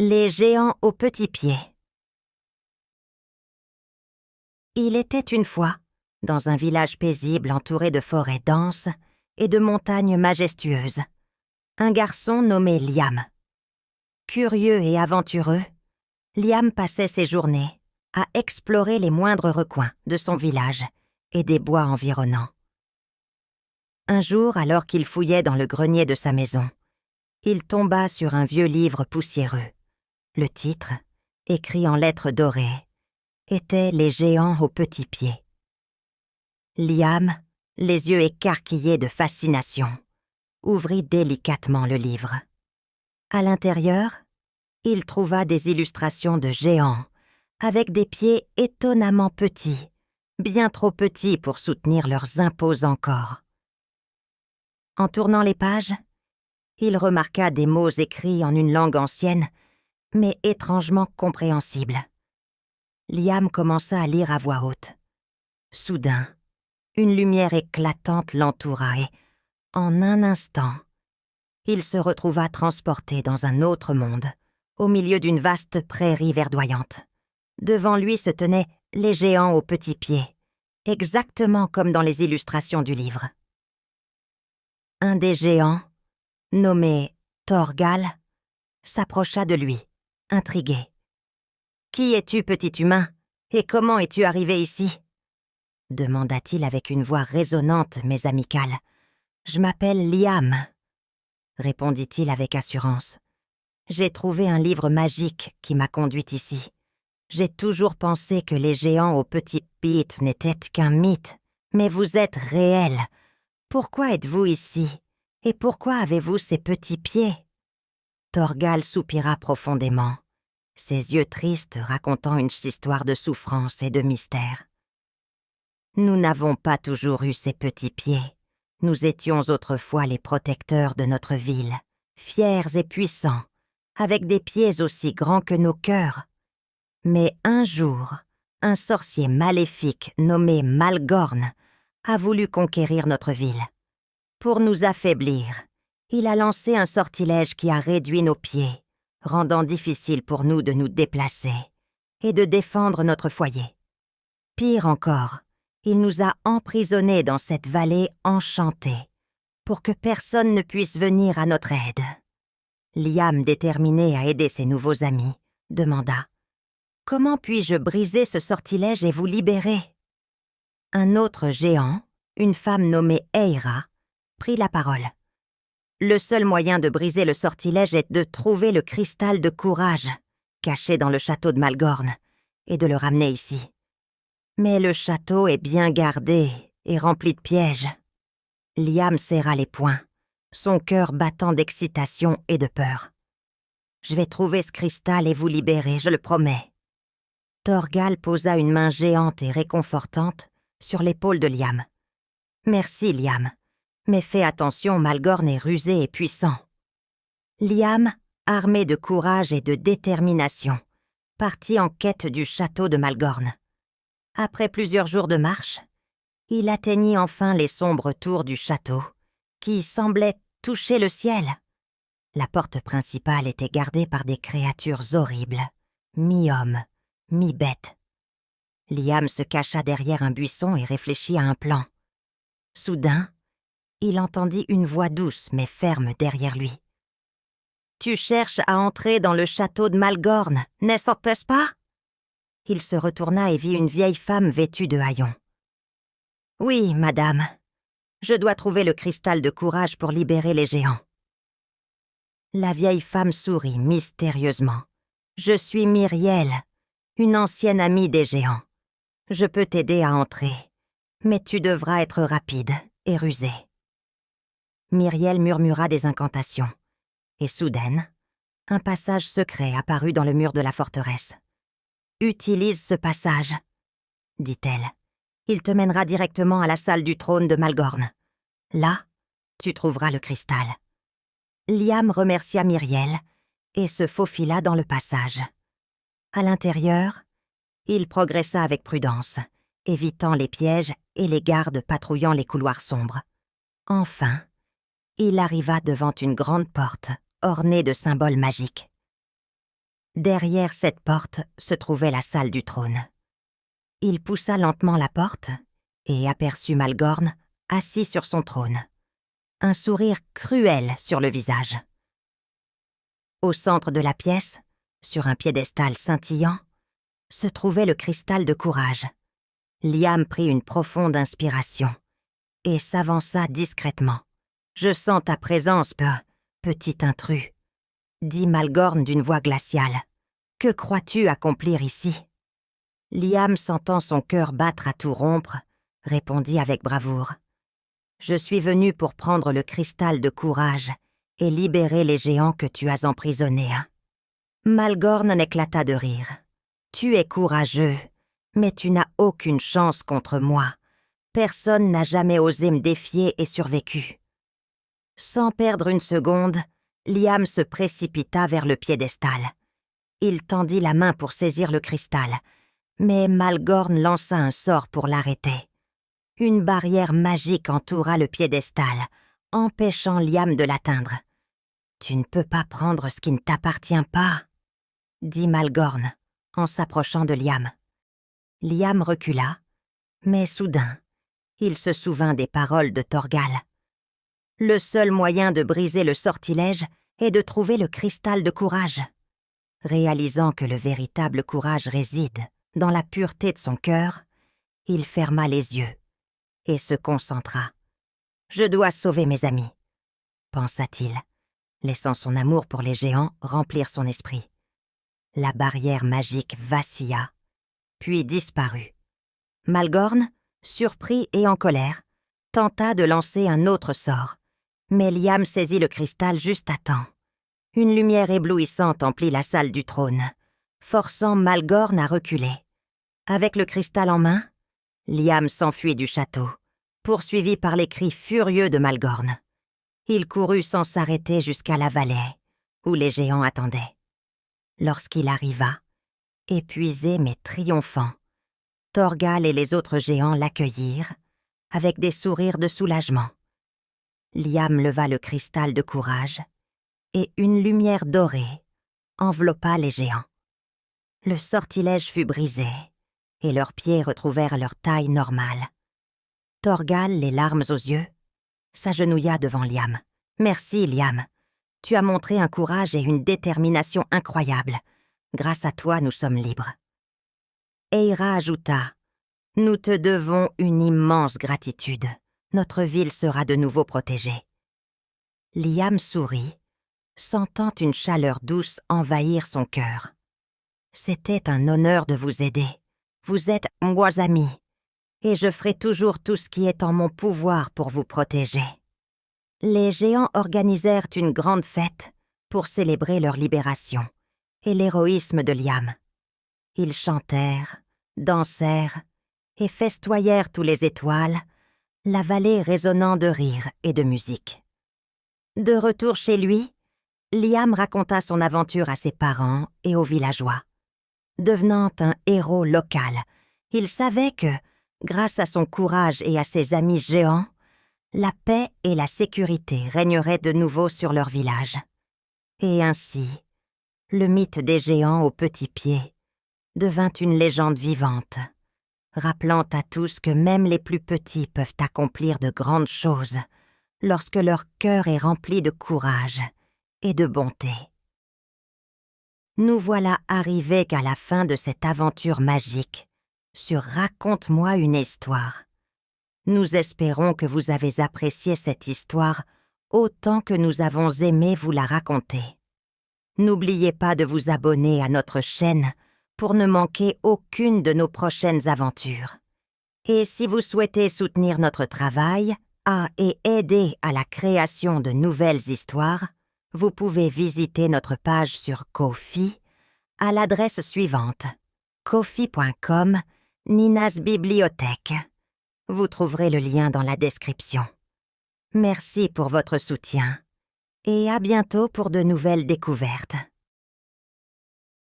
Les géants aux petits pieds. Il était une fois, dans un village paisible entouré de forêts denses et de montagnes majestueuses, un garçon nommé Liam. Curieux et aventureux, Liam passait ses journées à explorer les moindres recoins de son village et des bois environnants. Un jour, alors qu'il fouillait dans le grenier de sa maison, il tomba sur un vieux livre poussiéreux. Le titre, écrit en lettres dorées, était « Les géants aux petits pieds ». Liam, les yeux écarquillés de fascination, ouvrit délicatement le livre. À l'intérieur, il trouva des illustrations de géants, avec des pieds étonnamment petits, bien trop petits pour soutenir leurs imposants corps. En tournant les pages, il remarqua des mots écrits en une langue ancienne, mais étrangement compréhensible. Liam commença à lire à voix haute. Soudain, une lumière éclatante l'entoura et, en un instant, il se retrouva transporté dans un autre monde, au milieu d'une vaste prairie verdoyante. Devant lui se tenaient les géants aux petits pieds, exactement comme dans les illustrations du livre. Un des géants, nommé Thorgal, s'approcha de lui, intrigué. « Qui es-tu, petit humain, et comment es-tu arrivé ici ?» demanda-t-il avec une voix résonnante mais amicale. « Je m'appelle Liam, » répondit-il avec assurance. « J'ai trouvé un livre magique qui m'a conduit ici. J'ai toujours pensé que les géants aux petits pieds n'étaient qu'un mythe, mais vous êtes réel. Pourquoi êtes-vous ici, et pourquoi avez-vous ces petits pieds ?» Thorgal soupira profondément, ses yeux tristes racontant une histoire de souffrance et de mystère. « Nous n'avons pas toujours eu ces petits pieds. Nous étions autrefois les protecteurs de notre ville, fiers et puissants, avec des pieds aussi grands que nos cœurs. Mais un jour, un sorcier maléfique nommé Malgorn a voulu conquérir notre ville. Pour nous affaiblir, il a lancé un sortilège qui a réduit nos pieds, rendant difficile pour nous de nous déplacer et de défendre notre foyer. Pire encore, il nous a emprisonnés dans cette vallée enchantée, pour que personne ne puisse venir à notre aide. » Liam, déterminé à aider ses nouveaux amis, demanda « Comment puis-je briser ce sortilège et vous libérer ?» Un autre géant, une femme nommée Eira, prit la parole. « Le seul moyen de briser le sortilège est de trouver le cristal de courage, caché dans le château de Malgorn, et de le ramener ici. Mais le château est bien gardé et rempli de pièges. » Liam serra les poings, son cœur battant d'excitation et de peur. « Je vais trouver ce cristal et vous libérer, je le promets. » Thorgal posa une main géante et réconfortante sur l'épaule de Liam. « Merci, Liam, mais fais attention, Malgorn est rusé et puissant. » Liam, armé de courage et de détermination, partit en quête du château de Malgorn. Après plusieurs jours de marche, il atteignit enfin les sombres tours du château, qui semblaient toucher le ciel. La porte principale était gardée par des créatures horribles, mi-hommes, mi-bêtes. Liam se cacha derrière un buisson et réfléchit à un plan. Soudain, il entendit une voix douce mais ferme derrière lui. « Tu cherches à entrer dans le château de Malgorn, n'est-ce pas ?» Il se retourna et vit une vieille femme vêtue de haillons. « Oui, madame. Je dois trouver le cristal de courage pour libérer les géants. » La vieille femme sourit mystérieusement. « Je suis Myriel, une ancienne amie des géants. Je peux t'aider à entrer, mais tu devras être rapide et rusé. » Myriel murmura des incantations, et soudain, un passage secret apparut dans le mur de la forteresse. « Utilise ce passage, » dit-elle. « Il te mènera directement à la salle du trône de Malgorn. Là, tu trouveras le cristal. » Liam remercia Myriel et se faufila dans le passage. À l'intérieur, il progressa avec prudence, évitant les pièges et les gardes patrouillant les couloirs sombres. Enfin, il arriva devant une grande porte ornée de symboles magiques. Derrière cette porte se trouvait la salle du trône. Il poussa lentement la porte et aperçut Malgorn assis sur son trône, un sourire cruel sur le visage. Au centre de la pièce, sur un piédestal scintillant, se trouvait le cristal de courage. Liam prit une profonde inspiration et s'avança discrètement. « Je sens ta présence, petit intrus, » dit Malgorn d'une voix glaciale. « Que crois-tu accomplir ici ?» Liam, sentant son cœur battre à tout rompre, répondit avec bravoure. « Je suis venu pour prendre le cristal de courage et libérer les géants que tu as emprisonnés. » Malgorn éclata de rire. « Tu es courageux, mais tu n'as aucune chance contre moi. Personne n'a jamais osé me défier et survécu. » Sans perdre une seconde, Liam se précipita vers le piédestal. Il tendit la main pour saisir le cristal, mais Malgorn lança un sort pour l'arrêter. Une barrière magique entoura le piédestal, empêchant Liam de l'atteindre. « Tu ne peux pas prendre ce qui ne t'appartient pas, » dit Malgorn en s'approchant de Liam. Liam recula, mais soudain, il se souvint des paroles de Thorgal. Le seul moyen de briser le sortilège est de trouver le cristal de courage. Réalisant que le véritable courage réside dans la pureté de son cœur, il ferma les yeux et se concentra. « Je dois sauver mes amis, » pensa-t-il, laissant son amour pour les géants remplir son esprit. La barrière magique vacilla, puis disparut. Malgorn, surpris et en colère, tenta de lancer un autre sort, mais Liam saisit le cristal juste à temps. Une lumière éblouissante emplit la salle du trône, forçant Malgorn à reculer. Avec le cristal en main, Liam s'enfuit du château, poursuivi par les cris furieux de Malgorn. Il courut sans s'arrêter jusqu'à la vallée, où les géants attendaient. Lorsqu'il arriva, épuisé mais triomphant, Thorgal et les autres géants l'accueillirent avec des sourires de soulagement. Liam leva le cristal de courage et une lumière dorée enveloppa les géants. Le sortilège fut brisé et leurs pieds retrouvèrent leur taille normale. Thorgal, les larmes aux yeux, s'agenouilla devant Liam. « Merci, Liam. Tu as montré un courage et une détermination incroyables. Grâce à toi, nous sommes libres. » Eira ajouta, « Nous te devons une immense gratitude. Notre ville sera de nouveau protégée. » Liam sourit, sentant une chaleur douce envahir son cœur. « C'était un honneur de vous aider. Vous êtes mes amis, et je ferai toujours tout ce qui est en mon pouvoir pour vous protéger. » Les géants organisèrent une grande fête pour célébrer leur libération et l'héroïsme de Liam. Ils chantèrent, dansèrent et festoyèrent tous les étoiles, la vallée résonnant de rires et de musique. De retour chez lui, Liam raconta son aventure à ses parents et aux villageois. Devenant un héros local, il savait que, grâce à son courage et à ses amis géants, la paix et la sécurité régneraient de nouveau sur leur village. Et ainsi, le mythe des géants aux petits pieds devint une légende vivante, rappelant à tous que même les plus petits peuvent accomplir de grandes choses lorsque leur cœur est rempli de courage et de bonté. Nous voilà arrivés qu'à la fin de cette aventure magique sur Raconte-moi une histoire. Nous espérons que vous avez apprécié cette histoire autant que nous avons aimé vous la raconter. N'oubliez pas de vous abonner à notre chaîne pour ne manquer aucune de nos prochaines aventures. Et si vous souhaitez soutenir notre travail et aider à la création de nouvelles histoires, vous pouvez visiter notre page sur Ko-fi à l'adresse suivante: ko-fi.com Nina's Bibliothèque. Vous trouverez le lien dans la description. Merci pour votre soutien et à bientôt pour de nouvelles découvertes.